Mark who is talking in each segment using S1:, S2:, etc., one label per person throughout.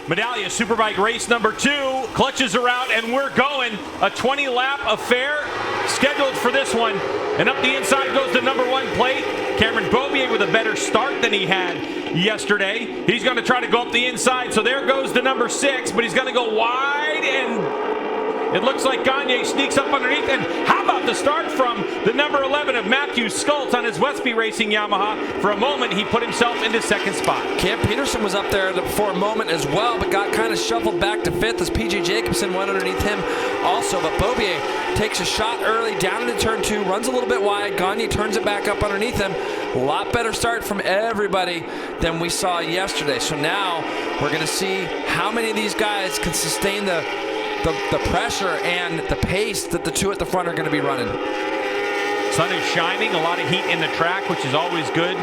S1: Medallia Superbike race number 2. Clutches are out and we're going. A 20-lap affair scheduled for this one. And up the inside goes the number 1 plate. Cameron Beaubier with a better start than he had yesterday. He's going to try to go up the inside. So there goes the number 6, but he's going to go wide, and it looks like Gagne sneaks up underneath. And how about the start from the number 11 of Matthew Schultz on his Westby Racing Yamaha? For a moment, he put himself into 2nd spot.
S2: Cam Peterson was up there for a moment as well, but got kind of shuffled back to 5th as PJ Jacobsen went underneath him also. But Beaubier takes a shot early down into turn 2, runs a little bit wide. Gagne turns it back up underneath him. A lot better start from everybody than we saw yesterday. So now we're going to see how many of these guys can sustain the pressure and the pace that the 2 at the front are going to be running.
S1: Sun is shining, a lot of heat in the track, which is always good.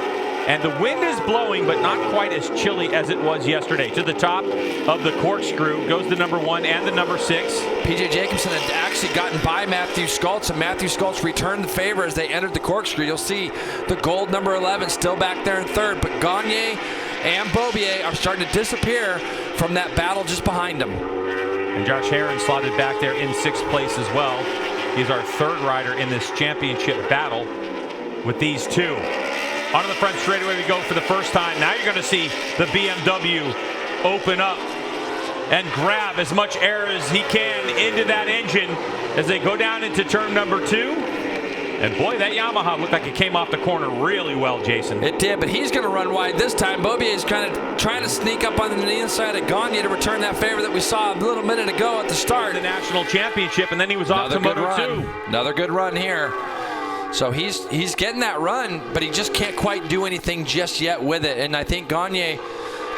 S1: And the wind is blowing, but not quite as chilly as it was yesterday. To the top of the corkscrew goes the number 1 and the number 6.
S2: PJ Jacobsen had actually gotten by Matthew Schultz, and Matthew Schultz returned the favor as they entered the corkscrew. You'll see the gold number 11 still back there in 3rd, but Gagne and Beaubier are starting to disappear from that battle just behind them.
S1: And Josh Herron slotted back there in 6th place as well. He's our 3rd rider in this championship battle with these 2. Onto the front straightaway we go for the first time. Now you're going to see the BMW open up and grab as much air as he can into that engine as they go down into turn number 2. And boy, that Yamaha looked like it came off the corner really well, Jason.
S2: It did, but he's going to run wide this time. Beaubier is kind of trying to sneak up on the inside of Gagne to return that favor that we saw a little minute ago at the start.
S1: The national championship, and then he was off to Moto 2.
S2: Another good run here. So he's getting that run, but he just can't quite do anything just yet with it. And I think Gagne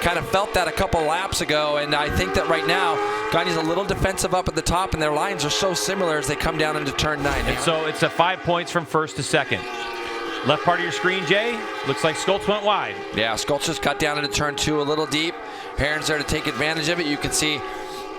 S2: kind of felt that a couple laps ago, and I think that right now Gagne's a little defensive up at the top, and their lines are so similar as they come down into turn 9.
S1: And so it's a 5 points from 1st to 2nd. Left part of your screen, Jay, looks like Schultz went wide.
S2: Yeah, Schultz just got down into turn 2 a little deep. Herron's there to take advantage of it. You can see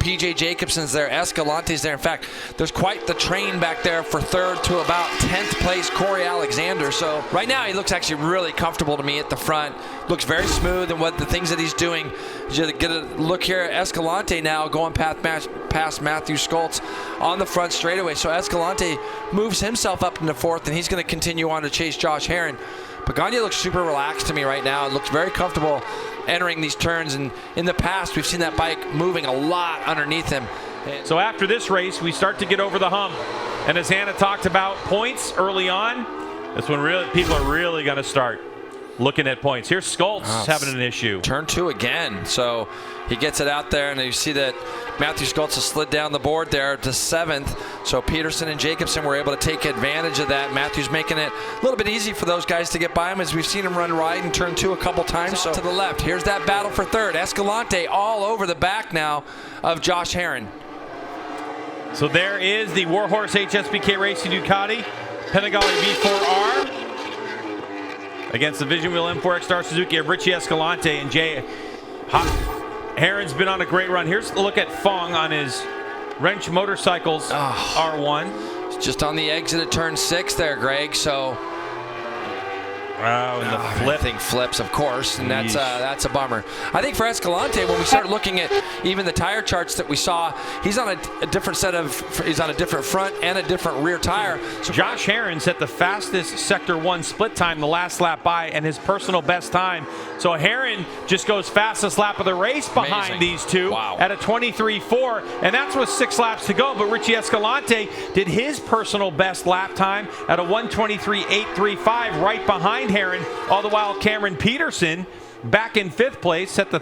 S2: PJ Jacobsen's there, Escalante's there. In fact, there's quite the train back there for 3rd to about 10th place Corey Alexander. So right now he looks actually really comfortable to me at the front. Looks very smooth, and what the things that he's doing. You get a look here at Escalante now going past Matthew Schultz on the front straightaway. So Escalante moves himself up into 4th, and he's going to continue on to chase Josh Herron. But Gagne looks super relaxed to me right now. It looks very comfortable entering these turns, and in the past we've seen that bike moving a lot underneath him.
S1: So after this race we start to get over the hump, and as Hannah talked about points early on, that's when really people are really going to start looking at points. Here's Schultz having an issue.
S2: Turn 2 again, so he gets it out there, and you see that Matthew Schultz has slid down the board there to 7th. So Peterson and Jacobsen were able to take advantage of that. Matthew's making it a little bit easy for those guys to get by him, as we've seen him run right in turn 2 a couple times. So to the left, here's that battle for 3rd. Escalante all over the back now of Josh Herron.
S1: So there is the Warhorse HSBK Racing Ducati Panigale V4R against the Vision Wheel M4X Star Suzuki of Richie Escalante and Jay. Herron's been on a great run. Here's a look at Fong on his Wrench Motorcycles R1.
S2: It's just on the exit at turn 6 there, Greg. So
S1: and the flip.
S2: Thing flips, of course, and that's a bummer. I think for Escalante, when we start looking at even the tire charts that we saw, he's on a different he's on a different front and a different rear tire. So
S1: Josh Herron set the fastest Sector 1 split time the last lap by, and his personal best time. So Herron just goes fastest lap of the race behind these 2 at a 23.4, and that's with 6 laps to go. But Richie Escalante did his personal best lap time at a 1:23.835 right behind Herron. All the while Cameron Peterson back in 5th place set the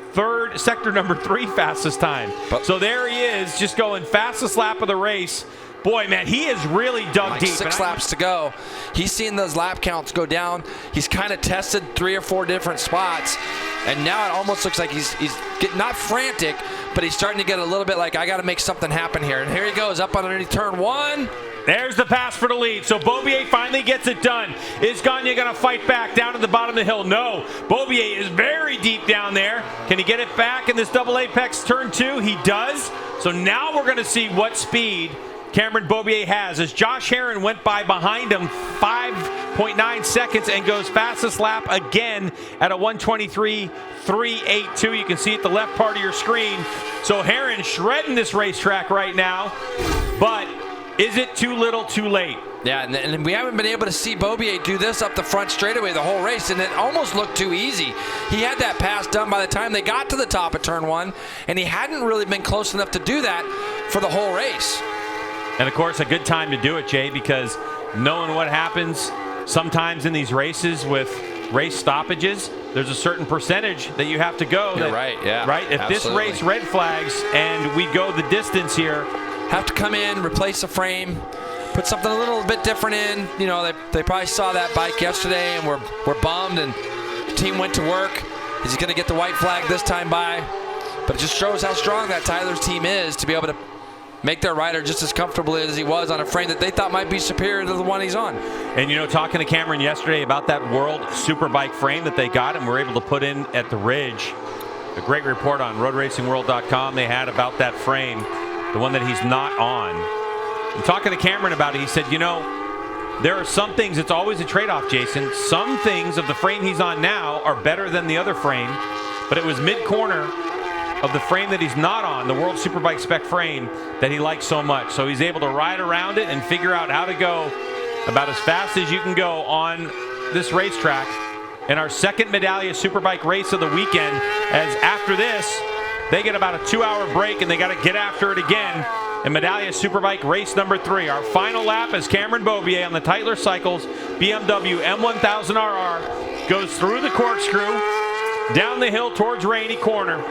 S1: sector number 3 fastest time. So there he is, just going fastest lap of the race. Boy, man, he is really dug deep.
S2: 6 laps to go. He's seen those lap counts go down. He's kind of tested 3 or 4 different spots, and now it almost looks like he's getting not frantic, but he's starting to get a little bit like, I got to make something happen here. And here he goes up underneath turn 1.
S1: There's the pass for the lead. So Beaubier finally gets it done. Is Gagne going to fight back down to the bottom of the hill? No. Beaubier is very deep down there. Can he get it back in this double apex turn 2? He does. So now we're going to see what speed Cameron Beaubier has, as Josh Herron went by behind him 5 1:24.9 seconds and goes fastest lap again at a 1:23.382. You can see at the left part of your screen. So Herrin shredding this racetrack right now, but is it too little too late?
S2: Yeah, and we haven't been able to see Beaubier do this up the front straightaway the whole race, and it almost looked too easy. He had that pass done by the time they got to the top of turn 1, and he hadn't really been close enough to do that for the whole race.
S1: And of course, a good time to do it, Jay, because knowing what happens sometimes in these races with race stoppages, there's a certain percentage that you have to go.
S2: You're right, yeah.
S1: Right? If
S2: absolutely.
S1: this race red flags and we go the distance here,
S2: have to come in, replace a frame, put something a little bit different in. You know, they probably saw that bike yesterday and were bummed, and the team went to work. Is he going to get the white flag this time by? But it just shows how strong that Tyler's team is to be able to make their rider just as comfortable as he was on a frame that they thought might be superior to the one he's on.
S1: And, you know, talking to Cameron yesterday about that World Superbike frame that they got and were able to put in at the Ridge. A great report on roadracingworld.com they had about that frame, the one that he's not on. And talking to Cameron about it, he said, you know, there are some things, it's always a trade-off, Jason. Some things of the frame he's on now are better than the other frame, but it was mid-corner of the frame that he's not on, the World Superbike spec frame, that he likes so much. So he's able to ride around it and figure out how to go about as fast as you can go on this racetrack in our second Medallia Superbike race of the weekend, as after this, they get about a 2-hour break and they got to get after it again in Medallia Superbike race number 3. Our final lap as Cameron Beaubier on the Tytler Cycles BMW M1000RR goes through the corkscrew, down the hill towards Rainy Corner.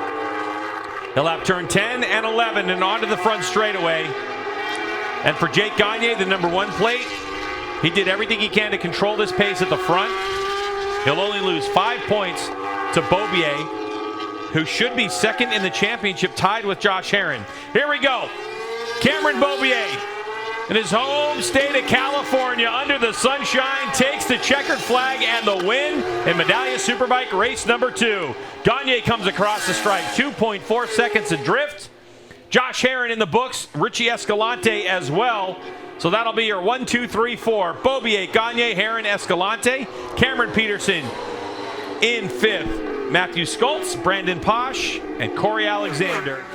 S1: He'll have turn 10 and 11 and onto the front straightaway. And for Jake Gagne, the number 1 plate, he did everything he can to control this pace at the front. He'll only lose 5 points to Beaubier, who should be second in the championship, tied with Josh Herrin. Here we go. Cameron Beaubier, in his home state of California, under the sunshine, takes the checkered flag and the win in Medallia Superbike race number 2. Gagne comes across the stripe, 2.4 seconds adrift. Josh Herrin in the books, Richie Escalante as well. So that'll be your 1, 2, 3, 4. Beaubier, Gagne, Herrin, Escalante. Cameron Peterson in 5th. Matthew Skoltz, Brandon Posh, and Corey Alexander.